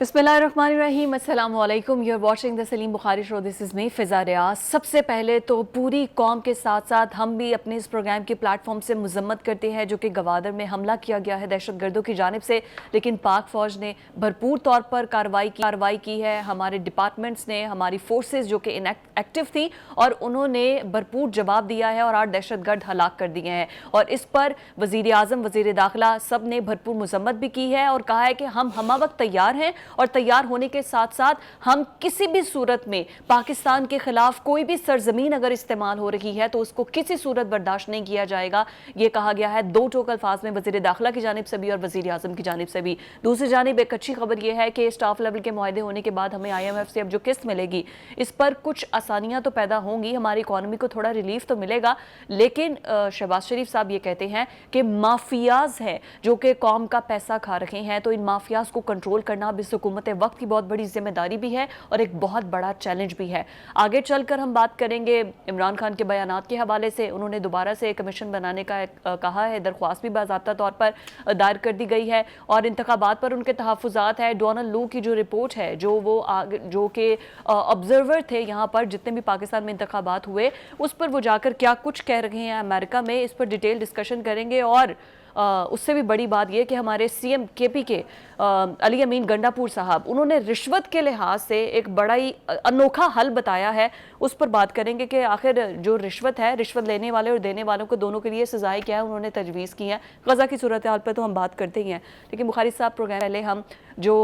बिस्मिल्लाहिर्रहमानिर्रहीम, अस्सलाम वालेकुम। You are watching the Saleem Bukhari show. This is me Fiza Riaz. सबसे पहले तो पूरी कौम के साथ साथ हम भी अपने इस प्रोग्राम के प्लेटफॉर्म से मजम्मत करते हैं जो कि गवादर में हमला किया गया है दहशतगर्दों की जानिब से, लेकिन पाक फ़ौज ने भरपूर तौर पर कार्रवाई की है। हमारे डिपार्टमेंट्स ने, हमारी फोर्सेज जो कि एक्टिव थी और उन्होंने भरपूर जवाब दिया है और 8 दहशतगर्द हलाक कर दिए हैं। और इस पर वज़ीर आज़म, वज़ीर दाखिला सब ने भरपूर मजम्मत भी की है और कहा है कि हम वक्त तैयार हैं और तैयार होने के साथ साथ हम किसी भी सूरत में पाकिस्तान के खिलाफ कोई भी सरजमीन अगर इस्तेमाल हो रही है तो उसको किसी सूरत बर्दाश्त नहीं किया जाएगा। ये कहा गया है दो टोक अल्फाज में, वज़ीर दाखिला की जानिब से भी और वज़ीर आज़म की जानिब से भी। दूसरी जानिब एक अच्छी खबर यह है कि स्टाफ लेवल के मुआहदे होने के बाद हमें IMF से अब जो किस्त मिलेगी इस पर कुछ आसानियां तो पैदा होंगी, हमारी इकॉनमी को थोड़ा रिलीफ तो मिलेगा। लेकिन शहबाज शरीफ साहब ये कहते हैं कि माफियाज हैं जो कि कौम का पैसा खा रहे हैं, तो इन माफियाज को कंट्रोल करना अब इस हुकूमत वक्त की बहुत बड़ी जिम्मेदारी भी है और एक बहुत बड़ा चैलेंज भी है। आगे चलकर हम बात करेंगे इमरान खान के बयानात के हवाले से। उन्होंने दोबारा से कमीशन बनाने का कहा है, दरख्वास्त भी बाज़ाब्ता तौर पर दायर कर दी गई है और इंतखाबात पर उनके तहफ़्फ़ुज़ात है। डोनाल्ड लू की जो रिपोर्ट है, जो कि ऑब्जर्वर थे यहाँ पर जितने भी पाकिस्तान में इंतखाबात हुए, उस पर वो जाकर क्या कुछ कह रहे हैं अमेरिका में, इस पर डिटेल डिस्कशन करेंगे। और उससे भी बड़ी बात यह कि हमारे CM KP के अली अमीन गंडापुर साहब, उन्होंने रिश्वत के लिहाज से एक बड़ा ही अनोखा हल बताया है। उस पर बात करेंगे कि आखिर जो रिश्वत है, रिश्वत लेने वाले और देने वालों को दोनों के लिए सजाएं क्या है, उन्होंने तजवीज़ की है। गज़ा की सूरत हाल पर तो हम बात करते ही हैं, लेकिन बुखारी साहब प्रोग्राम पहले हम जो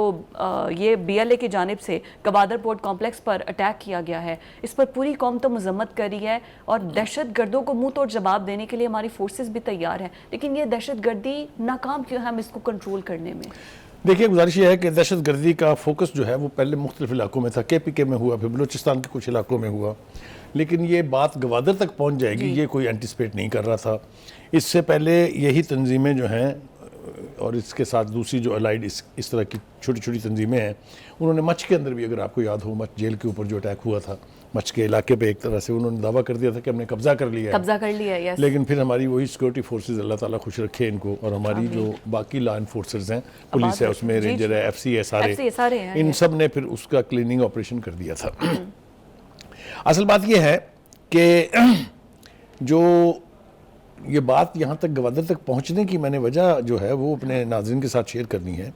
ये BLA की जानिब से गवादर पोर्ट कॉम्प्लेक्स पर अटैक किया गया है, इस पर पूरी कौम तो मजम्मत कर रही है और दहशत गर्दों को मुंह तोड़ जवाब देने के लिए हमारी फोर्सेस भी तैयार हैं। लेकिन ये दहशत गर्दी नाकाम क्यों है हम इसको कंट्रोल करने में? देखिए, गुजारिश ये है कि दहशत गर्दी का फोकस जो है वो पहले मुख्तलिफ इलाकों में था। KPK में हुआ, फिर बलूचिस्तान के कुछ इलाकों में हुआ, लेकिन ये बात गवादर तक पहुंच जाएगी ये कोई एंटिसिपेट नहीं कर रहा था। इससे पहले यही तंजीमें जो हैं और इसके साथ दूसरी जो अलाइड इस तरह की छोटी छोटी तंजीमें हैं, उन्होंने मच के अंदर भी, अगर आपको याद हो, मच जेल के ऊपर जो अटैक हुआ था, मच के इलाके पे एक तरह से उन्होंने दावा कर दिया था कि हमने कब्जा कर लिया है। यस। लेकिन फिर हमारी वही सिक्योरिटी फोर्सेस, अल्लाह ताला खुश रखे इनको, और हमारी जो बाकी लॉ एनफोर्सर्स हैं, पुलिस है उसमें, रेंजर है, FC है, सारे इन सब ने फिर उसका क्लीनिंग ऑपरेशन कर दिया था। असल बात यह है कि जो ये बात यहाँ तक गवादर तक पहुँचने की मैंने वजह जो है वो अपने नाज़रीन के साथ शेयर करनी है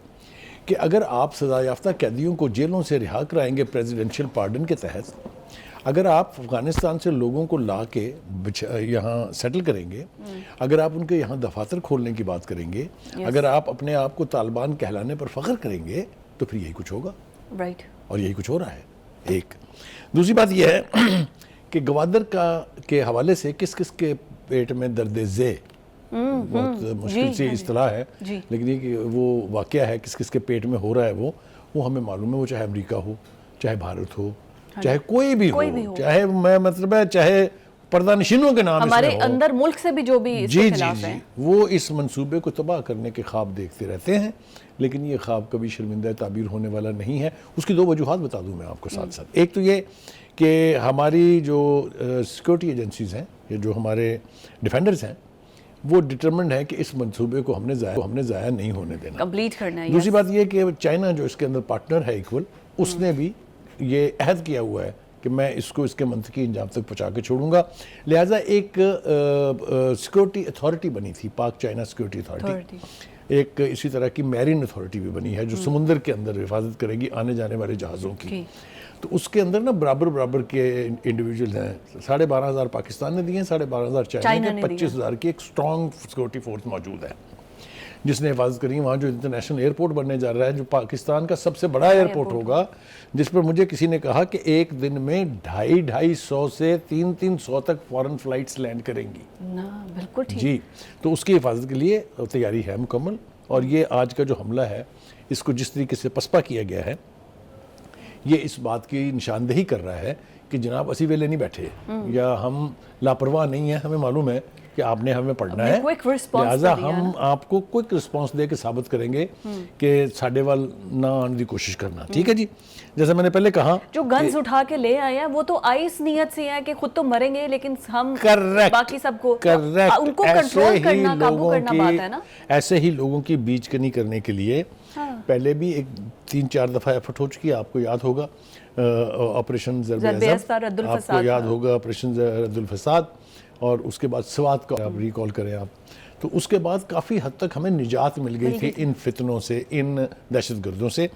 कि अगर आप सज़ा याफ्ता कैदियों को जेलों से रिहा कराएंगे प्रेसिडेंशियल पार्डन के तहत, अगर आप अफ़गानिस्तान से लोगों को ला के यहाँ सेटल करेंगे, अगर आप उनके यहाँ दफातर खोलने की बात करेंगे, अगर आप अपने आप को तालिबान कहलाने पर फ़ख्र करेंगे, तो फिर यही कुछ होगा। राइट। और यही कुछ हो रहा है। एक दूसरी बात यह है कि गवादर के हवाले से किस किस के पेट में दर्द ज़े, बहुत मुश्किल से इस्तिलाह है, लेकिन ये कि वो वाक़या है किस किस के पेट में हो रहा है वो हमें मालूम है। वो चाहे अमेरिका हो, चाहे भारत हो, चाहे कोई भी हो, चाहे मैं मतलब है चाहे पर्दा नशीनों के नाम हमारे अंदर मुल्क से भी जो भी इसके खिलाफ हैं, वो इस मंसूबे को तबाह करने के ख्वाब देखते रहते हैं, लेकिन ये ख्वाब कभी शर्मिंदा ताबीर होने वाला नहीं है। उसकी दो वजूहात बता दूं मैं आपको साथ साथ। एक तो ये कि हमारी जो सिक्योरिटी एजेंसीज़ हैं, ये जो हमारे डिफेंडर्स हैं, वो डिटरमिन्ड है कि इस मंसूबे को हमने ज़ाया नहीं होने देना, कंप्लीट करना है। दूसरी बात ये कि चाइना जो इसके अंदर पार्टनर है इक्वल, उसने भी ये अहद किया हुआ है कि मैं इसको इसके मंतकी इंजाम तक पहुँचा के छोड़ूंगा। लिहाजा एक सिक्योरिटी अथॉरिटी बनी थी, पाक चाइना सिक्योरिटी अथॉरिटी। एक इसी तरह की मैरीन अथॉरिटी भी बनी है जो समुद्र के अंदर हिफाजत करेगी आने जाने वाले जहाज़ों की। तो उसके अंदर ना बराबर के इंडिविजुअल हैं। 12,500 पाकिस्तान ने दिए हैं, 12,500 चाइना के, 25,000 की एक स्ट्रॉन्ग सिक्योरिटी फोर्स मौजूद है जिसने हिफाजत करी। वहाँ जो इंटरनेशनल एयरपोर्ट बनने जा रहा है, जो पाकिस्तान का सबसे बड़ा एयरपोर्ट होगा, जिस पर मुझे किसी ने कहा कि एक दिन में 250-250 से 300 तक फॉरेन फ्लाइट्स लैंड करेंगी ना। बिल्कुल ठीक जी। तो उसकी हिफाजत के लिए तैयारी है मुकम्मल। और ये आज का जो हमला है, इसको जिस तरीके से पसपा किया गया है, ये इस बात की निशानदेही कर रहा है कि जनाब असी वेले नहीं बैठे या हम लापरवाह नहीं हैं। हमें मालूम है कि आपने हमें पढ़ना हमने है, quick response लिहाजा तो दिया हम आपको क्विक रिस्पांस दे के साबित करेंगे कि साडे वाल ना आने की कोशिश करना। ठीक है जी, जैसे मैंने पहले कहा, जो गन्स उठा के ले आए हैं वो तो आइस नीयत से है कि खुद तो मरेंगे लेकिन हम करेक्ट, बाकी सबको करेक्ट, उनको ऐसे कंट्रोल ही करना, काबू लोगों करना बात है ना। की, ऐसे ही लोगों की बीचकनी करने के लिए पहले भी एक 3-4 दफा एफर्ट हो चुकी है, आपको याद होगा ऑपरेशन ज़रबे अस्तर रद्दुल आपको फसाद याद होगा ऑपरेशन रद्दुल फसाद, और उसके बाद स्वात का आप रिकॉल करें आप, तो उसके बाद काफ़ी हद तक हमें निजात मिल गई थी इन फितनों से, इन दहशतगर्दों से।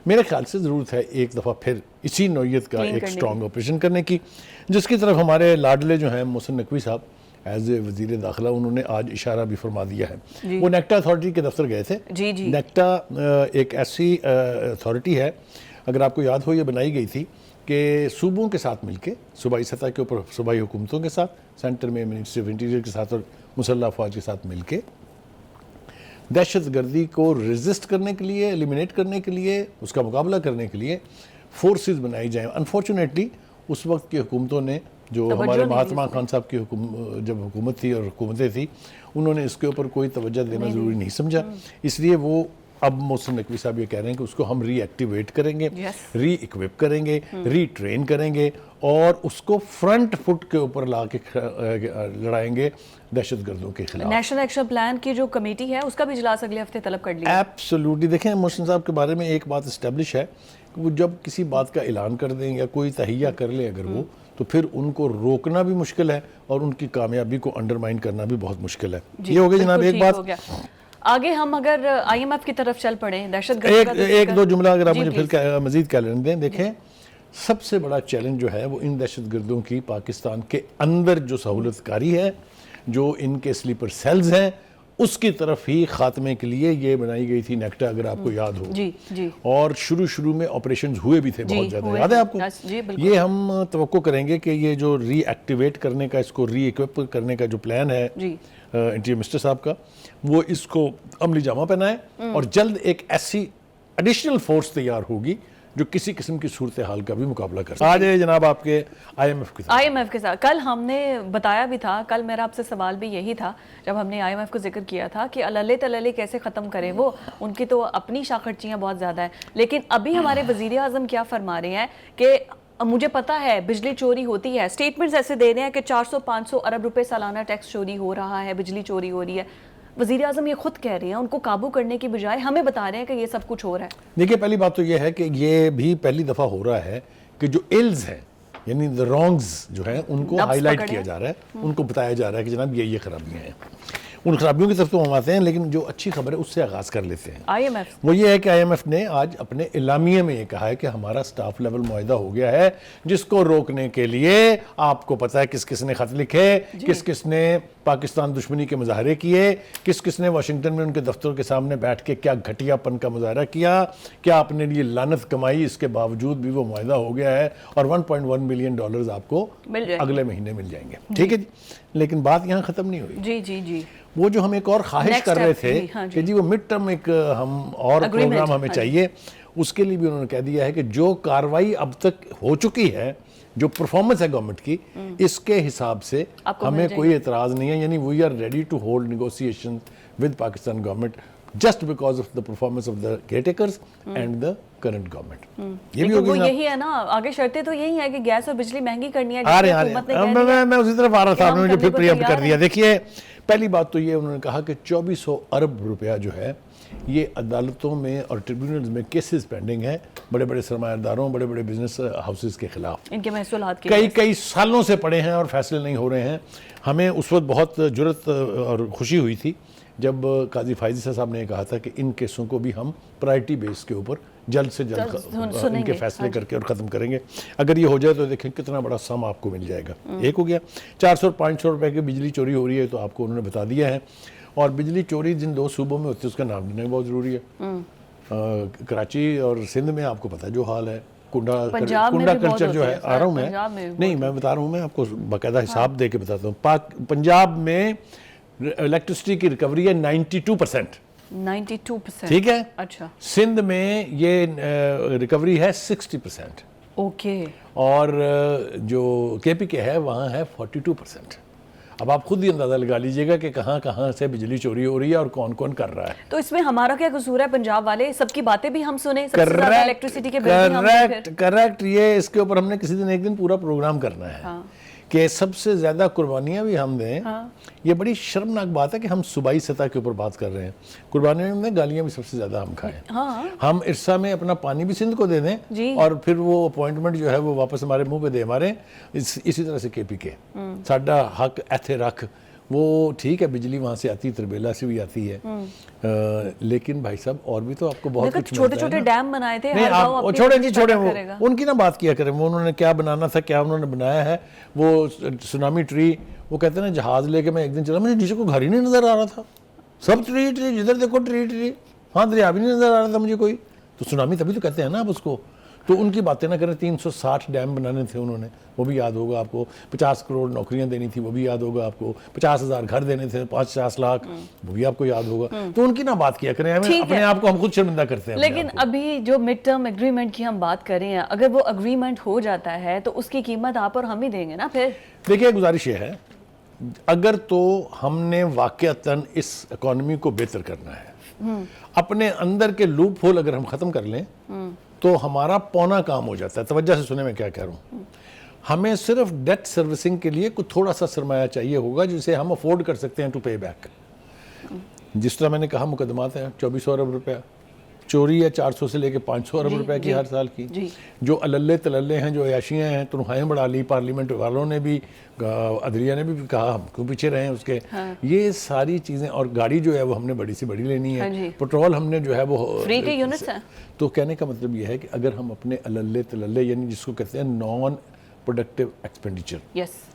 मेरे ख्याल से ज़रूरत है एक दफ़ा फिर इसी नौयत का Clean एक करने स्ट्रॉन्ग ऑपरेशन करने की, जिसकी तरफ हमारे लाडले जो हैं मोहसिन नकवी साहब एज ए वज़ीर दाखिला, उन्होंने आज इशारा भी फरमा दिया है। वो नेक्टा अथॉरिटी के दफ्तर गए थे। जी जी, नेक्टा एक ऐसी अथॉरिटी है, अगर आपको याद हो, ये बनाई गई थी कि सूबों के साथ मिलके, सूबाई सतह के ऊपर सूबाई हुकूमतों के साथ, सेंटर में मिनिस्ट्री ऑफ इंटीरियर के साथ और मुसल्ह अफवाज के साथ मिलके दहशत गर्दी को रेजिस्ट करने के लिए, एलिमिनेट करने के लिए, उसका मुकाबला करने के लिए फोर्सेस बनाई जाएं। अनफॉर्चुनेटली उस वक्त की हुकूमतों ने, जो हमारे महात्मा खान साहब की जब हुकूमत थी और हुकूमतें थी, उन्होंने इसके ऊपर कोई तवज्जो देना ज़रूरी नहीं समझा। इसलिए वो अब मोहसिन नकवी साहब ये कह रहे हैं कि उसको हम रीएक्टिवेट करेंगे, री इक्विप करेंगे, रीट्रेन करेंगे और उसको फ्रंट फुट के ऊपर ला के लड़ाएंगे दहशतगर्दों के खिलाफ। नेशनल एक्शन प्लान की जो कमेटी है उसका भी इजलास अगले हफ्ते तलब कर लिया। एब्सोल्युटली। देखें, मोहसिन साहब के बारे में एक बात इस्टेब्लिश है कि वो जब किसी बात का ऐलान कर दें या कोई तहिया कर ले अगर वो, तो फिर उनको रोकना भी मुश्किल है और उनकी कामयाबी को अंडरमाइन करना भी बहुत मुश्किल है। ये हो गया जनाब एक बात। आगे हम अगर आईएमएफ की तरफ चल पड़े, दहशतगर्दी एक दो जुमला अगर आप मुझे फिर मजीद कह लेने दें। देखें, सबसे बड़ा चैलेंज जो है वो इन दहशतगर्दों की पाकिस्तान के अंदर जो सहूलतकारी है, जो इनके स्लीपर सेल्स हैं, उसकी तरफ ही खात्मे के लिए ये बनाई गई थी नेक्टा, अगर आपको याद हो। जी जी, और शुरू में ऑपरेशंस हुए भी थे बहुत ज़्यादा, याद है आपको? ये हम तवक्को करेंगे कि ये जो रीएक्टिवेट करने का, इसको री इक्विप करने का जो प्लान है इंटीरियर मिनिस्टर साहब का, वो इसको अमली जामा पहनाए और जल्द एक ऐसी एडिशनल फोर्स तैयार होगी जो किसी किस्म की सूरत हाल का भी मुकाबला कर सके। आज जनाब आपके आईएमएफ के साथ कल हमने बताया भी था, कल मेरा आपसे सवाल भी यही था जब हमने आईएमएफ को जिक्र किया था कि अल्ले तल्ले कैसे ख़त्म करें वो, उनकी तो अपनी शाखर्चियाँ बहुत ज़्यादा है। लेकिन अभी हमारे वज़ीर आज़म क्या फरमा रहे हैं कि मुझे पता है बिजली चोरी होती है, स्टेटमेंट्स ऐसे दे रहे हैं कि 400-500 अरब रुपए सालाना टैक्स चोरी हो रहा है, बिजली चोरी हो रही है। वज़ीर आज़म ये खुद कह रहे हैं, उनको काबू करने की बजाय हमें बता रहे हैं कि ये सब कुछ हो रहा है। देखिए, पहली बात तो ये है कि ये भी पहली दफ़ा हो रहा है कि जो इल्स हैं, यानी द रॉन्ग्स जो है, उनको हाईलाइट किया जा रहा है, उनको बताया जा रहा है कि जनाब ये खराबियाँ हैं। उन खराबियों की तरफ तो हम आते हैं, लेकिन जो अच्छी खबर है उससे आगाज़ कर लेते हैं। आईएमएफ वो ये है कि आईएमएफ ने आज अपने इलामिये में ये कहा है कि हमारा स्टाफ लेवल मुआहिदा हो गया है, जिसको रोकने के लिए आपको पता है किस किस ने खत लिखे, किस किस ने पाकिस्तान दुश्मनी के मुजाहरे किए, किस किस ने वाशिंगटन में उनके दफ्तरों के सामने बैठ के क्या घटियापन का मुजाहरा किया, क्या अपने लिए लानत कमाई, इसके बावजूद भी वो मुआहिदा हो गया है और $1.1 बिलियन आपको अगले महीने मिल जाएंगे। ठीक है जी, लेकिन बात यहाँ ख़त्म नहीं हुई। जी जी जी, वो जो हम एक और ख्वाहिश कर रहे थे कि जी वो मिड टर्म एक हम और प्रोग्राम हमें चाहिए, उसके लिए भी उन्होंने कह दिया है कि जो कार्रवाई अब तक हो चुकी है, जो परफॉर्मेंस है गवर्नमेंट की, इसके हिसाब से हमें कोई एतराज़ नहीं है। यानी we are ready to hold negotiation with Pakistan government just because of the performance of the caretakers and the current government. ये भी होगी ना, यही है ना, आगे शर्तें तो यही है कि गैस और बिजली महंगी करनी है। मैं उसी तरफ आ रहा था, उन्होंने फिर प्रियम्प्ट कर दिया। देखिए, पहली बात तो ये उन्होंने कहा कि 2400 अरब रुपया जो है ये अदालतों में और ट्रिब्यूनल्स में केसेस पेंडिंग है बड़े बड़े सरमायादारों, बड़े बड़े बिजनेस हाउसेस के खिलाफ। इनके महसूलात के कई सालों से पड़े हैं और फैसले नहीं हो रहे हैं। हमें उस वक्त बहुत जुर्रत और खुशी हुई थी जब काजी फायजी साहब ने कहा था कि इन केसों को भी हम प्रायोरिटी बेस के ऊपर जल्द से जल्द इनके फैसले करके और ख़त्म करेंगे। अगर ये हो जाए तो देखें कितना बड़ा सम आपको मिल जाएगा। एक हो गया, 400 और 500 रुपए की बिजली चोरी हो रही है तो आपको उन्होंने बता दिया है। और बिजली चोरी जिन 2 सूबों में होती है उसका नाम देना बहुत ज़रूरी है। कराची और सिंध में आपको पता है जो हाल है, कुंडा कल्चर जो है, आ रहा हूँ मैं, नहीं मैं बता रहा हूँ, मैं आपको बाकायदा हिसाब दे के बताता हूँ। पंजाब में इलेक्ट्रिसिटी की रिकवरी है 92%। 92%, ठीक है। अच्छा, सिंध में ये रिकवरी है 60%। ओके। और जो केपीके है वहाँ है 42%। अब आप खुद ही अंदाजा लगा लीजिएगा कि कहाँ कहाँ से बिजली चोरी हो रही है और कौन कौन कर रहा है। तो इसमें हमारा क्या कसूर है? पंजाब वाले सबकी बातें भी हम सुने, सबसे ज्यादा इलेक्ट्रिसिटी के बिल भी हम दें फिर। करेक्ट। ये इसके ऊपर हमने किसी दिन एक दिन पूरा प्रोग्राम करना है। हाँ। कि सबसे ज्यादा कुर्बानियां भी हम दें। हाँ। ये बड़ी शर्मनाक बात है कि हम सूबाई सतह के ऊपर बात कर रहे हैं। कुर्बानियों में गालियां भी सबसे ज्यादा हम खाएं। हाँ। हम इरसा में अपना पानी भी सिंध को दे दें जी। और फिर वो अपॉइंटमेंट जो है वो वापस हमारे मुंह पे दे मारे। इसी तरह से KPK साडा हक एथे रख, वो ठीक है बिजली वहां से आती, तरबेला से भी आती है, लेकिन भाई साहब और भी तो आपको बहुत कुछ छोटे छोटे डैम बनाए थे। नहीं आप छोड़े जी, छोड़े वो उनकी ना बात किया करें। वो उन्होंने क्या बनाना था, क्या उन्होंने बनाया है। वो सुनामी ट्री, वो कहते हैं ना जहाज लेके मैं एक दिन चला, मुझे नीचे को घर ही नहीं नजर आ रहा था, सब ट्री ट्री, जिधर देखो ट्री ट्री, हाँ दरिया भी नहीं नजर आ रहा था मुझे कोई। तो सुनामी तभी तो कहते हैं ना आप उसको। तो उनकी बातें ना करें। 360 डैम बनाने थे उन्होंने, वो भी याद होगा आपको। 50 करोड़ नौकरियां देनी थी, वो भी याद होगा आपको। 50,000 घर देने थे, 50 लाख, वो भी आपको याद होगा। तो उनकी ना बात किया करें, हमें अपने आप को हम खुद शर्मिंदा करते हैं। लेकिन अभी जो मिड टर्म एग्रीमेंट की हम बात कर रहे हैं, अगर वो एग्रीमेंट हो जाता है तो उसकी कीमत आप और हम ही देंगे ना फिर। देखिए गुजारिश ये है, अगर तो हमने वाकईतन इस इकॉनमी को बेहतर करना है, अपने अंदर के लूप होल अगर हम खत्म कर लें तो हमारा पौना काम हो जाता है। तवज्जो से सुने मैं क्या कह रहा हूँ। हमें सिर्फ डेट सर्विसिंग के लिए कुछ थोड़ा सा सरमाया चाहिए होगा जिसे हम अफोर्ड कर सकते हैं टू पे बैक। जिस तरह मैंने कहा मुकदमात हैं 2400 अरब रुपया, चोरी है 400 से लेके 500 अरब रुपए की हर साल की। जो अल्ले तलल्ले हैं, जो अयाशियाँ हैं, तनख्वाहें बढ़ा ली, पार्लियामेंट वालों ने भी, अदलिया ने भी कहा हम क्यों पीछे रहे हैं उसके। हाँ। ये सारी चीज़ें, और गाड़ी जो है वो हमने बड़ी से बड़ी लेनी है। हाँ, पेट्रोल हमने जो है वो फ्री के यूनिट्स हैं। तो कहने का मतलब ये है कि अगर हम अपने अल्ले तलल्ले, यानी जिसको कहते हैं नॉन प्रोडक्टिव एक्सपेंडिचर,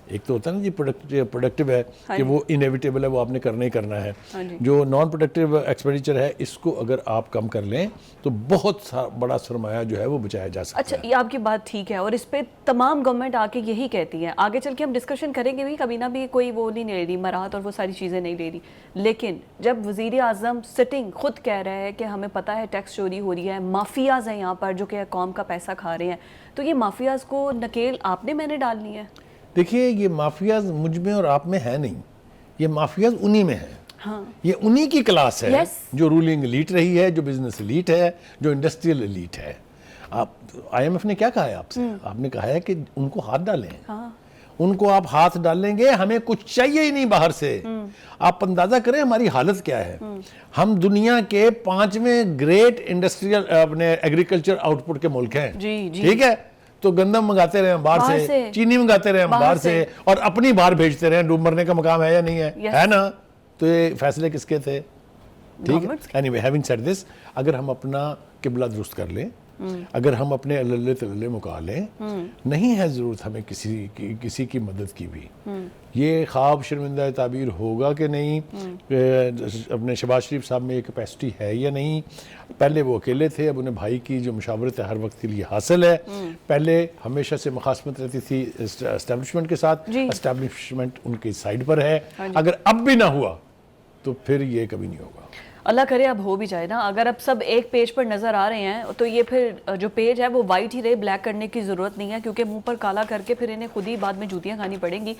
एक तो होता है ना जी प्रोडक्टिव है कि वो इनएविटेबल है, वो आपने करना ही करना है। जो नॉन प्रोडक्टिव एक्सपेंडिचर है, इसको अगर आप कम कर लें तो बहुत बड़ा सरमाया जो है वो बचाया जा सकता है। अच्छा, ये आपकी बात ठीक है और इस पे तमाम गवर्नमेंट आके यही कहती है। आगे चल के हम डिस्कशन करेंगे भी, कभी ना भी कोई वो नहीं ले रही मराहत और वो सारी चीज़ें नहीं ले रही। लेकिन जब वज़ीर आज़म सिटिंग खुद कह रहे हैं कि हमें पता है टैक्स चोरी हो रही है, माफियाज़ हैं यहाँ पर जो कि कौम का पैसा खा रहे हैं, तो ये माफियाज़ को नकेल आपने मैंने डालनी है। देखिए ये माफियाज मुझ में और आप में है नहीं, ये माफियाज उन्हीं में है। हाँ। ये उन्हीं की क्लास है। जो रूलिंग एलीट रही है, जो बिजनेस एलीट है, जो इंडस्ट्रियल एलीट है। आप IMF ने क्या कहा है आपसे? आपने कहा है कि उनको हाथ डालें। हाँ। उनको आप हाथ डालेंगे, हमें कुछ चाहिए ही नहीं बाहर से। आप अंदाजा करें हमारी हालत क्या है। हम दुनिया के 5वें ग्रेट इंडस्ट्रियल अपने एग्रीकल्चर आउटपुट के मुल्क हैं। ठीक है, तो गंदम मंगाते रहे हम बाहर से, चीनी मंगाते रहे हम बाहर से, और अपनी बाहर भेजते रहे। डूब मरने का मकाम है या नहीं है? है ना? तो ये फैसले किसके थे? ठीक है। एनीवे, हैविंग सेड दिस, अगर हम अपना किबला दुरुस्त कर लें, अगर हम अपने अल्ले तल्ले मुका लें, नहीं है ज़रूरत हमें किसी की मदद की भी। ये ख्वाब शर्मिंदा ताबीर होगा कि नहीं, अपने शहबाज शरीफ साहब में ये कैपेसिटी है या नहीं। पहले वो अकेले थे, अब उन्हें भाई की जो मुशावरत है हर वक्त के लिए हासिल है। पहले हमेशा से मुखासमत रहती थी एस्टेब्लिशमेंट के साथ, एस्टेब्लिशमेंट उनकी साइड पर है। अगर अब भी ना हुआ तो फिर ये कभी नहीं होगा। अल्लाह करे अब हो भी जाए ना। अगर अब सब एक पेज पर नज़र आ रहे हैं तो ये फिर जो पेज है वो वाइट ही रहे, ब्लैक करने की ज़रूरत नहीं है, क्योंकि मुंह पर काला करके फिर इन्हें खुद ही बाद में जूतियाँ खानी पड़ेंगी।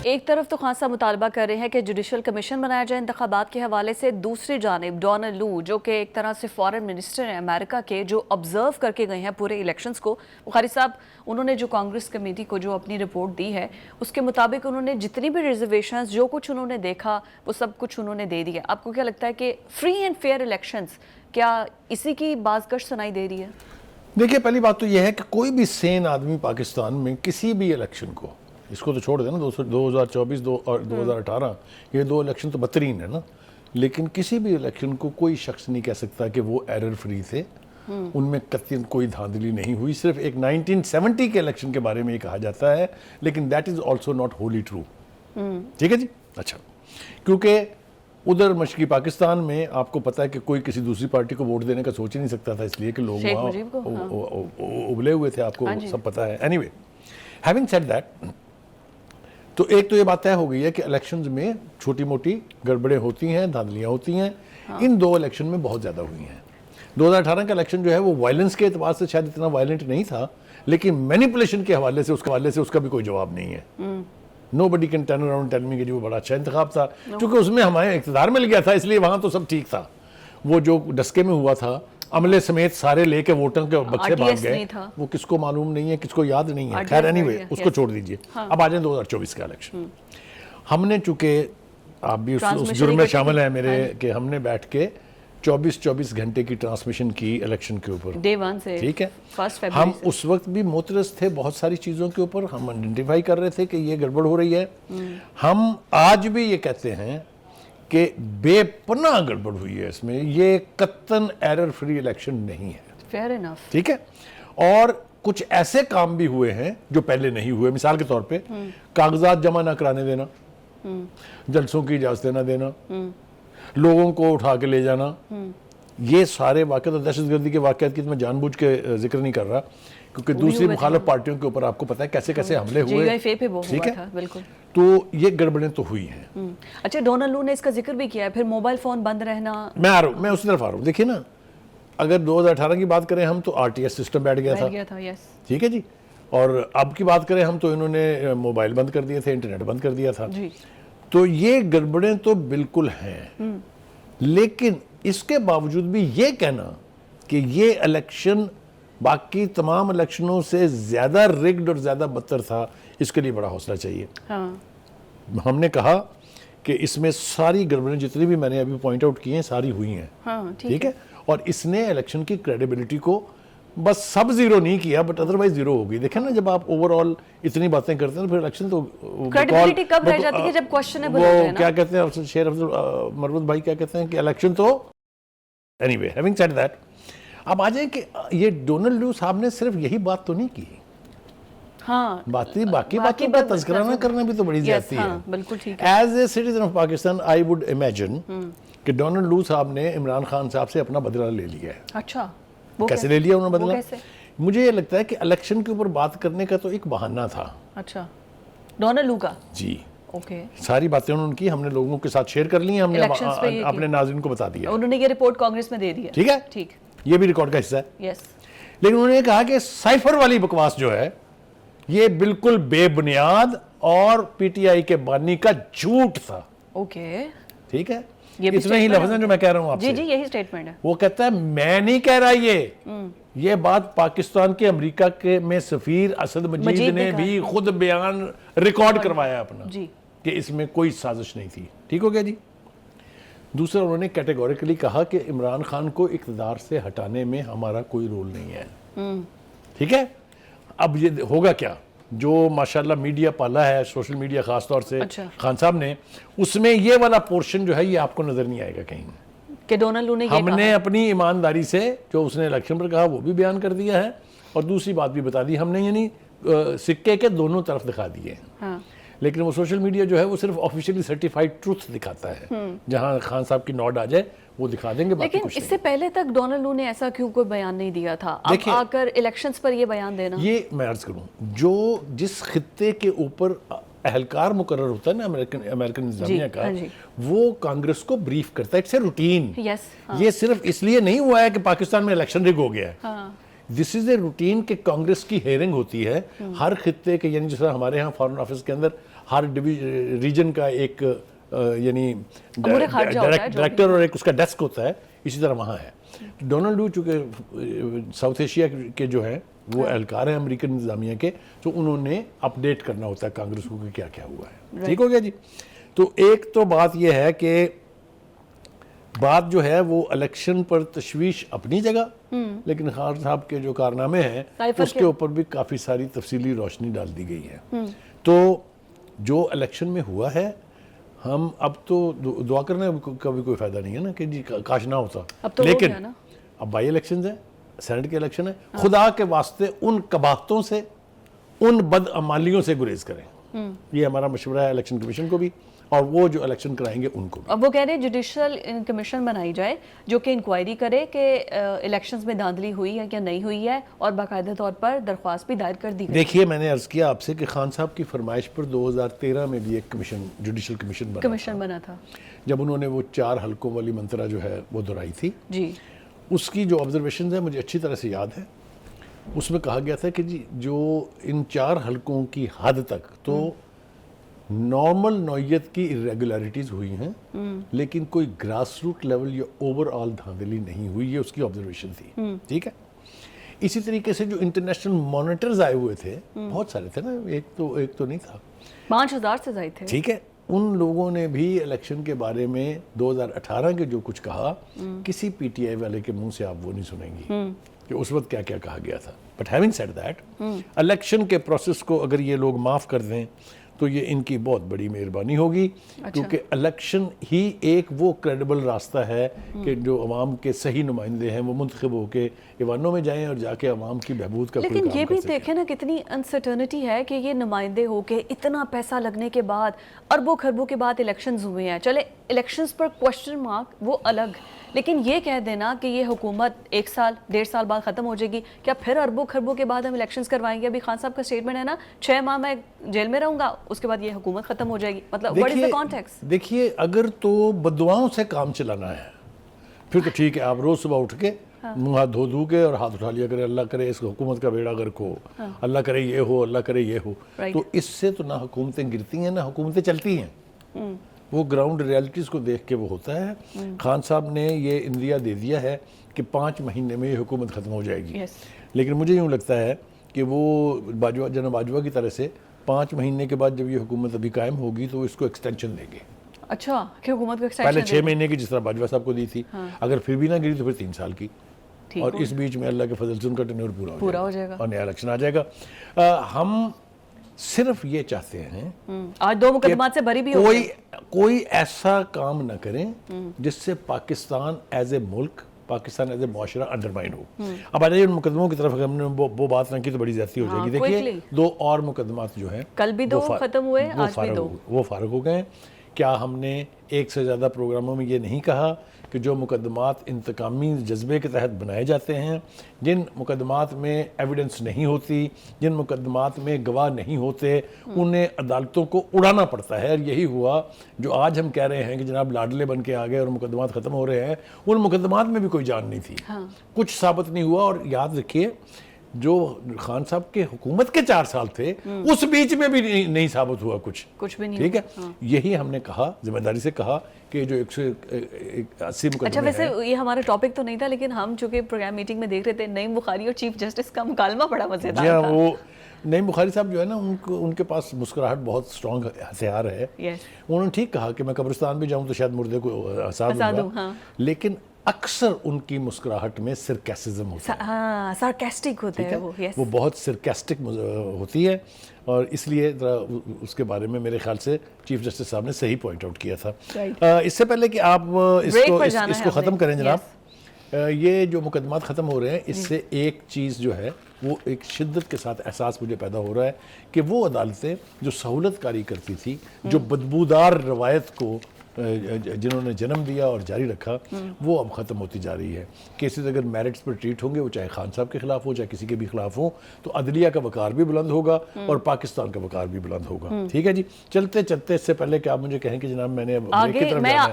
एक तरफ तो खासा मुतालबा कर रहे हैं कि जुडिशल कमीशन बनाया जाए इंतखाबात के हवाले से, दूसरी जानिब डोनाल्ड लू जो कि एक तरह से फॉरेन मिनिस्टर हैं अमेरिका के, जो ऑब्जर्व करके गए हैं पूरे इलेक्शंस को। बुखारी साहब, उन्होंने जो कांग्रेस कमेटी को जो अपनी रिपोर्ट दी है उसके मुताबिक उन्होंने जितनी भी रिजर्वेशंस, जो कुछ उन्होंने देखा वो सब कुछ उन्होंने दे दिया। आपको क्या लगता है कि फ्री एंड फेयर इलेक्शंस क्या इसी की बाज़गश सुनाई दे रही है? देखिए, पहली बात तो यह है कि कोई भी सेन आदमी पाकिस्तान में किसी भी इलेक्शन को, इसको तो छोड़ देना 2024 और 2018, ये दो इलेक्शन तो बदतरीन है ना, लेकिन किसी भी इलेक्शन को कोई शख्स नहीं कह सकता कि वो एरर फ्री थे। उनमें कतई कोई धांधली नहीं हुई। सिर्फ एक 1970 के इलेक्शन के बारे में ये कहा जाता है, लेकिन that is also not Holi true. ठीक है जी। अच्छा, क्योंकि उधर मशरकी पाकिस्तान में आपको पता है कि कोई किसी दूसरी पार्टी को वोट देने का सोच ही नहीं सकता था, इसलिए कि लोग वहाँ उबले हुए थे, आपको सब पता है। एनीवे, हैविंग सेड दैट, तो एक तो ये बात तय हो गई है कि इलेक्शंस में छोटी मोटी गड़बड़ें होती हैं, धांधलियाँ होती हैं। इन दो इलेक्शन में बहुत ज़्यादा हुई हैं। 2018 का इलेक्शन जो है वो वायलेंस के एतबार से शायद इतना वायलेंट नहीं था, लेकिन मैनिपुलेशन के हवाले से उसका भी कोई जवाब नहीं है। Nobody can turn around tell me कि वो बड़ा अच्छा इंतखाब था, क्योंकि उसमें हमारे इक़्तिदार मिल गया था, इसलिए वहां तो सब ठीक था। वो जो डस्के में हुआ था, अमले समेत सारे लेके वोटों के बक्से भाग गए, वो किसको मालूम नहीं है, किसको याद नहीं है। खैर एनीवे उसको छोड़ दीजिए। अब आ जाए 2024 का इलेक्शन। हमने चूंकि आप भी उस जुर्म में शामिल हैं मेरे कि हमने बैठ के 24 घंटे की ट्रांसमिशन की इलेक्शन के ऊपर, डे 1 से, ठीक है। 1 फरवरी हम से। उस वक्त भी मोतरस थे बहुत सारी चीज़ों के ऊपर, हम आइडेंटिफाई कर रहे थे कि ये गड़बड़ हो रही है। हम आज भी ये कहते हैं कि बेपनाह गड़बड़ हुई है इसमें, ये कत्तन एरर फ्री इलेक्शन नहीं है। फेयर इनफ, ठीक है। और कुछ ऐसे काम भी हुए हैं जो पहले नहीं हुए। मिसाल के तौर पे कागजात जमा ना कराने देना, जलसों की इजाजत ना देना, लोगों को उठा के ले जाना, ये सारे वाक़यात, दहशतगर्दी के वाक़यात की तो मैं जानबूझ के जिक्र नहीं कर रहा, क्योंकि दूसरी मुखालिफ पार्टियों के ऊपर आपको पता है कैसे कैसे हमले हुए, ठीक है। बिल्कुल। तो ये गड़बड़ें तो हुई हैं। अच्छा, डोनाल्ड लू ने इसका जिक्र भी किया है, फिर मोबाइल फोन बंद रहना। मैं उसी तरफ आ रहा हूँ। देखिए ना, अगर 2018 की बात करें हम तो RTS सिस्टम बैठ गया था, यस, ठीक है जी। और अब की बात करें हम तो इन्होंने मोबाइल बंद कर दिए थे, इंटरनेट बंद कर दिया था जी। तो ये गड़बड़ें तो बिल्कुल हैं। लेकिन इसके बावजूद भी ये कहना कि ये इलेक्शन बाकी तमाम इलेक्शनों से ज्यादा रिग्ड और ज्यादा बदतर था, इसके लिए बड़ा हौसला चाहिए। हाँ। हमने कहा कि इसमें सारी गड़बड़ें जितनी भी मैंने अभी पॉइंट आउट की हैं सारी हुई हैं। हाँ, ठीक है। और इसने इलेक्शन की क्रेडिबिलिटी को बस सब जीरो नहीं किया, बट अदरवाइज जीरो हो गई। देखें ना, जब आप ओवरऑल इतनी बातें करते हैं तो फिर इलेक्शन तो क्रेडिबिलिटी कब रह जाती है, जब क्वेश्चनेबल होते हैं ना। क्या कहते हैं शेर अब्दुल मरवत भाई, क्या कहते हैं कि इलेक्शन तो एनीवे, हैविंग सेड दैट, अब आ जाए कि ये डोनाल्ड लू साहब ने सिर्फ यही बात तो नहीं की। हाँ, बाकी बातों का तज़किरा ना करना भी तो बड़ी ज्यादती है। बिल्कुल ठीक है। As a citizen of Pakistan I would imagine कि डोनाल्ड लू साहब ने इमरान खान साहब से अपना बदला ले लिया है। अच्छा, कैसे ले लिया उन्होंने बदला? कैसे? मुझे ये लगता है कि इलेक्शन के ऊपर बात करने का तो एक बहाना था। अच्छा, डोनाल्ड लू का? जी, ओके। सारी बातें उन्होंने की, हमने लोगों के साथ शेयर कर ली हैं, हमने अपने नाज़रीन को बता दिया। उन्होंने ये रिपोर्ट कांग्रेस में दे दी है। ठीक है, ठीक, ये भी रिकॉर्ड का हिस्सा है। यस। लेकिन उन्होंने कहा कि साइफर वाली बकवास जो है ये बिल्कुल बेबुनियाद और पीटीआई के बानी का झूठ था। ओके, ठीक है, ये इतने ही लफ्ज़ हैं जो मैं कह रहा हूं आपसे। जी, यही स्टेटमेंट है। वो कहता है मैं नहीं कह रहा, ये बात पाकिस्तान के अमेरिका के में सफीर असद मजीद ने भी खुद बयान रिकॉर्ड करवाया अपना जी, कि इसमें कोई साजिश नहीं थी। ठीक हो गया जी। दूसरा, उन्होंने कैटेगोरिकली कहा कि इमरान खान को इक़्तिदार से हटाने में हमारा कोई रोल नहीं है। ठीक है। अब ये होगा क्या, जो माशाल्लाह मीडिया पाला है, सोशल मीडिया खास तौर से खान साहब ने, उसमें ये वाला पोर्शन जो है ये आपको नजर नहीं आएगा कहीं कि डोनाल्ड लू ने हमने अपनी ईमानदारी से जो उसने इलेक्शन पर कहा वो भी बयान कर दिया है, और दूसरी बात भी बता दी हमने, यानी सिक्के के दोनों तरफ दिखा दिए हैं। हाँ। लेकिन वो सोशल मीडिया जो है वो सिर्फ ऑफिशियली सर्टिफाइड ट्रुथ दिखाता है, जहां खान साहब की नोट आ जाए वो दिखा देंगे। लेकिन इससे पहले तक डोनाल्ड लू ने ऐसा क्यों कोई बयान नहीं दिया था? अब आकर इलेक्शंस पर ये बयान देना, ये मैं अर्ज करूं, जो जिस खित्ते के ऊपर एहलकार मुकर्रर होता है ना अमेरिकन इंतजामिया का, वो कांग्रेस को ब्रीफ करता है। It's a routine. ये सिर्फ इसलिए नहीं हुआ है कि पाकिस्तान में इलेक्शन रिग हो गया है। दिस इज ए रूटीन कि कांग्रेस की हेयरिंग होती है हर खित्ते के, यानी जैसा हमारे यहाँ फॉरेन ऑफिस के अंदर हर रीजन का एक यानी डायरेक्टर और एक उसका डेस्क होता है, इसी तरह वहाँ है। डोनाल्ड लू चूँकि साउथ एशिया के जो हैं वो एहलकार हैं अमेरिकन इंतजामिया के, तो उन्होंने अपडेट करना होता है कांग्रेस को कि क्या क्या हुआ है। ठीक हो गया जी। तो एक तो बात यह है कि बात जो है वो इलेक्शन पर तशवीश अपनी जगह, लेकिन खान साहब के जो कारनामे हैं उसके ऊपर भी काफ़ी सारी तफसीली रोशनी डाल दी गई है। तो जो इलेक्शन में हुआ है, हम अब तो दुआ करने का भी कोई फ़ायदा नहीं है ना कि जी काश ना होता। तो लेकिन अब बाई इलेक्शन है, सेनेट के इलेक्शन है, खुदा के वास्ते उन कबाहतों से, उन बदअमालियों से गुरेज करें। ये हमारा मशवरा है इलेक्शन कमीशन को भी, और वो जो इलेक्शन कराएंगे उनको भी। अब वो कह रहे हैं जुडिशियल कमीशन बनाई जाए जो कि इंक्वायरी करे कि इलेक्शंस में धांधली हुई है या नहीं हुई है, और बाकायदा तौर पर दरख्वास्त भी दायर कर दी गई। देखिए, मैंने अर्ज किया आपसे कि खान साहब की फरमाइश पर 2013 में भी एक कमीशन, जुडिशियल कमीशन बना था, बना था, जब उन्होंने वो 4 हलकों वाली मंत्रा जो है वो दोहराई थी जी। उसकी जो ऑब्जर्वेशन है मुझे अच्छी तरह से याद है। उसमें कहा गया था कि जी जो इन 4 हलकों की हद तक तो नॉर्मल नौयत की इरेगुलरिटीज़ हुई हैं, लेकिन कोई ग्रास रूट लेवल या ओवरऑल धांधली नहीं हुई, ये उसकी ऑब्जर्वेशन थी। ठीक है। इसी तरीके से जो इंटरनेशनल मॉनिटर्स आए हुए थे, बहुत सारे थे ना, एक तो नहीं था, 5,000 से ज्यादा थे। ठीक है। उन लोगों ने भी इलेक्शन के बारे में 2018 के जो कुछ कहा, किसी पीटीआई वाले के मुंह से आप वो नहीं सुनेंगी कि उस वक्त क्या क्या कहा गया था। But having said that, election के प्रोसेस को अगर ये लोग माफ कर दें तो ये इनकी बहुत बड़ी मेहरबानी होगी। अच्छा। क्योंकि इलेक्शन ही एक वो क्रेडिबल रास्ता है कि जो अवाम के सही नुमाइंदे हैं वो मुंतखब होके ईवानों में जाएं और जाके अवाम की बहबूद का कोई लेकिन काम ये कर भी सकें। देखें ना, कितनी अनसर्टनिटी है कि ये नुमाइंदे होके इतना पैसा लगने के बाद, अरबों खरबों के बाद इलेक्शंस हुए हैं। चले इलेक्शंस पर क्वेश्चन मार्क वो अलग, लेकिन ये कह देना कि ये हुकूमत 1 साल 1.5 साल बाद ख़त्म हो जाएगी, क्या फिर अरबों खरबों के बाद हम इलेक्शंस करवाएंगे? अभी खान साहब का स्टेटमेंट है ना, 6 माह मैं जेल में रहूंगा, उसके बाद ये हुकूमत ख़त्म हो जाएगी। मतलब व्हाट इज द कॉन्टेक्स्ट? देखिए, अगर तो बदुआओं से काम चलाना है फिर तो ठीक है, आप रोज सुबह उठ के मुंह हाथ धो के और हाथ उठा लिया करे, अल्लाह करे इस हुकूमत का बेड़ा गर्क हो, अल्लाह करे ये हो, अल्लाह करे ये हो। तो इससे तो ना हुकूमतें गिरती हैं ना हुकूमतें चलती हैं। वो ग्राउंड रियलिटीज़ को देख के वो होता है। खान साहब ने ये इंदिया दे दिया है कि 5 महीने में ये हुकूमत ख़त्म हो जाएगी। लेकिन मुझे यूँ लगता है कि वो बाजवा, जनाब बाजवा की तरह से 5 महीने के बाद जब ये हुकूमत अभी कायम होगी तो इसको एक्सटेंशन देंगे। अच्छा, कि हुकूमत को एक्सटेंशन पहले 6 महीने की जिस तरह बाजवा साहब को दी थी, अगर फिर भी ना गिरी तो फिर 3 साल की, और इस बीच में अल्लाह के फजल से उनका टेन्योर पूरा हो जाएगा और नया इलेक्शन आ जाएगा। हम सिर्फ ये चाहते हैं आज 2 मुकदमात से बरी भी हो कोई ऐसा काम ना करें जिससे पाकिस्तान एज ए मुल्क, पाकिस्तान एज ए मुआशरा अंडरमाइन हो। अब आ जाइए उन मुकदमों की तरफ, अगर हमने वो बात ना की तो बड़ी ज्यादती हो जाएगी। देखिए, 2 और मुकदमात जो हैं, कल भी 2 खत्म हुए, आज भी 2 वो फारग हो गए। क्या हमने 1 से ज़्यादा प्रोग्रामों में ये नहीं कहा कि जो मुकदमात इंतकामी जज्बे के तहत बनाए जाते हैं, जिन मुकदमात में एविडेंस नहीं होती, जिन मुकदमात में गवाह नहीं होते, उन्हें अदालतों को उड़ाना पड़ता है। और यही हुआ जो आज हम कह रहे हैं कि जनाब लाडले बन के आ गए और मुकदमात ख़त्म हो रहे हैं। उन मुकदमात में भी कोई जान नहीं थी, कुछ साबित नहीं हुआ। और याद रखिए, जो खान साहब के हुकूमत के 4 साल थे, उस बीच में भी नहीं साबित हुआ कुछ भी नहीं। ठीक है। यही हमने कहा, जिम्मेदारी से कहा कि जो 180 मुकदमे अच्छा, वैसे ये हमारा टॉपिक तो नहीं था, लेकिन हम चूंकि प्रोग्राम मीटिंग में देख रहे थे, नईम बुखारी और चीफ जस्टिस का मुकालमा बड़ा मजेदार था। वो नईम बुखारी साहब जो है ना, उनके पास मुस्कुराहट बहुत स्ट्रॉन्ग हथियार है। उन्होंने ठीक कहा कि मैं कब्रिस्तान भी जाऊं तो शायद मुर्दे को हंसा दूंगा, लेकिन अक्सर उनकी मुस्कुराहट में सरकास्टिज्म होता है। हाँ, सार्कास्टिक होते हैं वो। वो बहुत सरकास्टिक होती है, और इसलिए उसके बारे में मेरे ख्याल से चीफ जस्टिस साहब ने सही पॉइंट आउट किया था। इससे पहले कि आप इसको ख़त्म करें जनाब, ये जो मुकदमात ख़त्म हो रहे हैं, इससे एक चीज़ जो है वो एक शिद्दत के साथ एहसास मुझे पैदा हो रहा है कि वो अदालतें जो सहूलत कारी करती थी, जो बदबूदार रवायत को जिन्होंने जन्म दिया और जारी रखा, वो अब ख़त्म होती जा रही है। केसेस अगर मेरिट्स पर ट्रीट होंगे, वो चाहे खान साहब के खिलाफ हो, चाहे किसी के भी खिलाफ हो, तो अदलिया का वकार भी बुलंद होगा और पाकिस्तान का वकार भी बुलंद होगा। ठीक है जी। चलते चलते इससे पहले कि आप मुझे कहें कि जनाब मैंने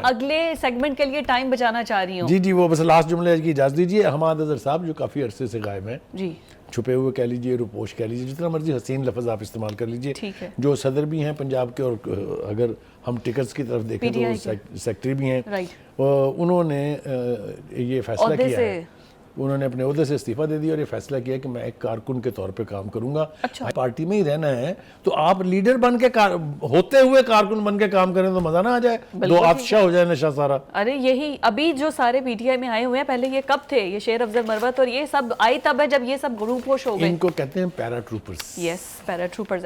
अगले सेगमेंट के लिए टाइम बचाना चाह रही हूँ। जी, वो बस लास्ट जुमले की इजाज़त दीजिए। हमाद अजहर साहब जो काफ़ी अरसे से गायब हैं जी, छुपे हुए कह लीजिए, रुपोश कह लीजिए, जितना मर्जी हसीन लफ्ज़ आप इस्तेमाल कर लीजिए, जो सदर भी हैं पंजाब के, और अगर हम टिकट्स की तरफ देखें तो सेक्रेटरी भी हैं, उन्होंने ये फैसला किया है, उन्होंने अपने ओहदे से इस्तीफा दे दिया और ये फैसला किया कि मैं एक कारकुन के तौर पे काम करूंगा। अच्छा। पार्टी में ही रहना है तो आप लीडर बन के होते हुए कारकुन बन के काम करें तो मजा ना आ जाए, दो आफशा हो जाए नशा सारा। अरे यही अभी जो सारे पीटीआई में आए हुए हैं, पहले ये कब थे? ये शेर अफजल मरवत और ये सब आई तब है जब ये सब ग्रुप होश हो गए। इनको कहते हैं पैराट्रूपर्स। Yes, paratroopers.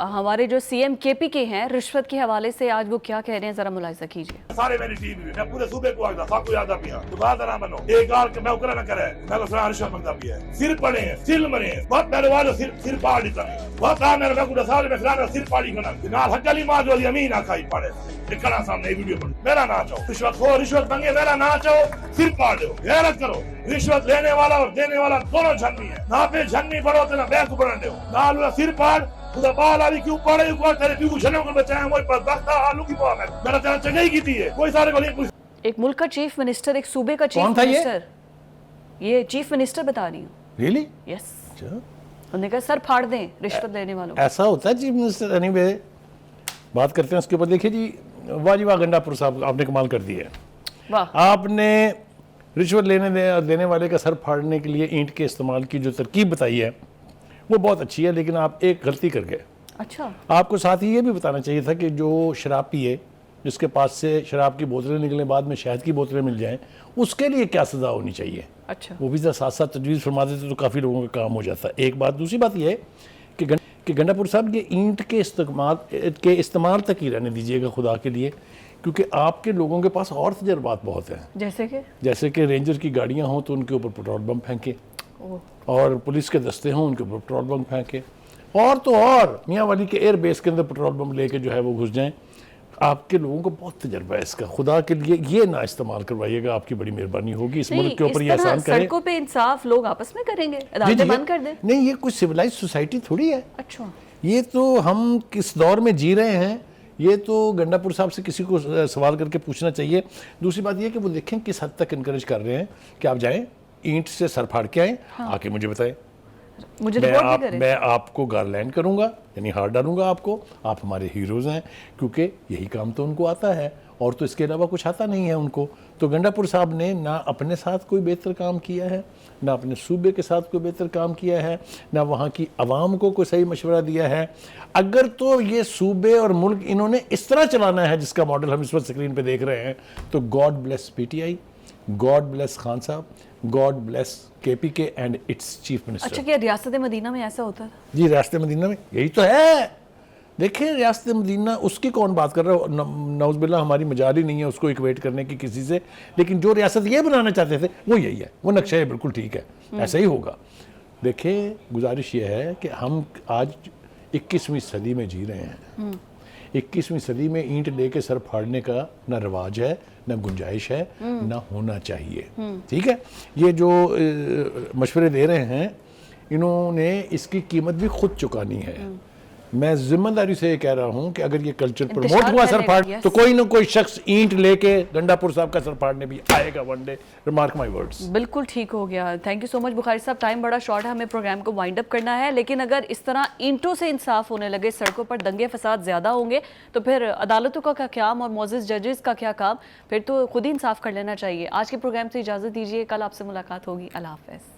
हमारे जो सीएम केपी के हैं, रिश्वत के हवाले से आज वो क्या कह रहे हैं, जरा मुलाहिजा कीजिए। सारे मेरी टीम में, मैं पूरे सूबे को आखदा सबको याद आपिया तो बात ना बनो एक गाल के मैं उकरा ना करे, मैं तो रिश्वत मंगता भी है, सिर पड़े हैं, सिर मरे हैं, बहुत मेरे वाले सिर पाड़ देता है, बहुत आ मेरे को सारे में खिलाना सिर पाड़ी करना नाल हकली मां जो यमीन आखाई पड़े दिखना सामने वीडियो पर मेरा ना चाहो, रिश्वत मांगे मेरा ना चाहो, सिर पाड़ दो, गैरत करो। रिश्वत लेने वाला और देने वाला दोनों झन्नी है, ना पे झन्नी पड़ो तो ना बैक पड़ने दो, नाल सिर पाड़ खुदा बाल आली क्यों पड़े को तेरे भी कुछ को बचाया मोई पर दस्ता आलू की पाव है मेरा तेरा चंगाई की थी है कोई सारे को नहीं एक मुल्क का चीफ मिनिस्टर, एक सूबे का कौन चीफ था ये? मिनिस्टर, ये चीफ मिनिस्टर बता रही हूँ। रियली? यस, अच्छा, उन्होंने कहा सर फाड़ दें रिश्वत लेने वालों को। ऐसा होता है चीफ मिनिस्टर? एनीवे, बात करते हैं उसके ऊपर। देखिए जी, वाह जी वाह गंडापुर साहब, आपने कमाल कर दी है। वाह, आपने रिश्वत देने वाले का सर फाड़ने के लिए ईंट के इस्तेमाल की जो तरकीब बताई है वो बहुत अच्छी है, लेकिन आप एक गलती कर गए। अच्छा, आपको साथ ही ये भी बताना चाहिए था कि जो शराब पिए, जिसके पास से शराब की बोतलें निकलें, बाद में शहद की बोतलें मिल जाएं, उसके लिए क्या सज़ा होनी चाहिए। अच्छा, वो भी साथ साथ तजवीज़ फरमा देते तो काफ़ी लोगों का काम हो जाता। एक बात। दूसरी बात यह है कि गंडापुर साहब, ये ईंट के इस्तेमाल तक ही रहने दीजिएगा खुदा के लिए, क्योंकि आपके लोगों के पास और तजर्बात बहुत हैं। जैसे कि रेंजर की गाड़ियाँ हों तो उनके ऊपर पेट्रोल बम फेंके, और पुलिस के दस्ते हों उनके ऊपर पेट्रोल बम फेंके, और तो और मियाँ वाली के एयर बेस के अंदर पेट्रोल बम लेके जो है वो घुस जाएं। आपके लोगों को बहुत तजर्बा है इसका, खुदा के लिए ये ना इस्तेमाल करवाइएगा, आपकी बड़ी मेहरबानी होगी। इस मुल्क के ऊपर ये एहसान करें। सड़कों पे इंसाफ लोग आपस में करेंगे, जी, अदालतें बंद कर दें। नहीं, ये कुछ सिविलाइज सोसाइटी थोड़ी है। अच्छा, ये तो हम किस दौर में जी रहे हैं, ये तो गंडापुर साहब से किसी को सवाल करके पूछना चाहिए। दूसरी बात ये कि वो देखें किस हद तक इनकरेज कर रहे हैं कि आप जाएं, ईंट से सर फाड़ के आएँ, आके मुझे बताएं। मुझे रिपोर्ट भी करें। मैं आपको गारलैंड करूंगा, यानी हार डालूंगा आपको। आप हमारे हीरोज हैं, क्योंकि यही काम तो उनको आता है, और तो इसके अलावा कुछ आता नहीं है उनको। तो गंडापुर साहब ने ना अपने साथ कोई बेहतर काम किया है, ना अपने सूबे के साथ कोई बेहतर काम किया है, ना वहाँ की आवाम को कोई सही मशवरा दिया है। अगर तो ये सूबे और मुल्क इन्होंने इस तरह चलाना है जिसका मॉडल हम इस वक्त स्क्रीन पे देख रहे हैं, तो God bless PTI, God bless Khan साहब, God bless KPK and its chief minister. अच्छा, क्या रियासत मदीना में ऐसा होता था? जी, रियासत मदीना में यही तो है। देखिए, रियासत मदीना, उसकी कौन बात कर रहा है? नौज़बिल्ला, हमारी मजाल ही नहीं है उसको इक्वेट करने की किसी से, लेकिन जो रियासत ये बनाना चाहते थे वो यही है, वो नक्शा है, बिल्कुल ठीक है, ऐसा ही होगा। देखिए, गुजारिश ये है कि हम आज 21वीं सदी में जी रहे हैं। 21वीं सदी में ईंट लेके सर फाड़ने का ना रिवाज है, ना गुंजाइश है, ना होना चाहिए। ठीक है, ये जो मशवरे दे रहे हैं, इन्होंने इसकी कीमत भी खुद चुकानी है। मैं जिम्मेदारी से ये कह रहा हूं कि अगर ये कल्चर प्रमोट हुआ सर फाड़, तो कोई ना कोई शख्स ईंट लेके गंडापुर साहब का सर फाड़ने भी आएगा one day. Remark my words. बिल्कुल ठीक हो गया। Thank you so much Bukhari साहब। टाइम बड़ा शॉर्ट है, हमें प्रोग्राम को वाइंड अप करना है, लेकिन अगर इस तरह ईंटों से इंसाफ होने लगे, सड़कों पर दंगे फसाद ज्यादा होंगे, तो फिर अदालतों का क्या काम और मोअज़्ज़िज़ जजेस का क्या काम? फिर तो खुद ही इंसाफ कर लेना चाहिए। आज के प्रोग्राम से इजाजत दीजिए, कल आपसे मुलाकात होगी। अल्लाह हाफ़िज़।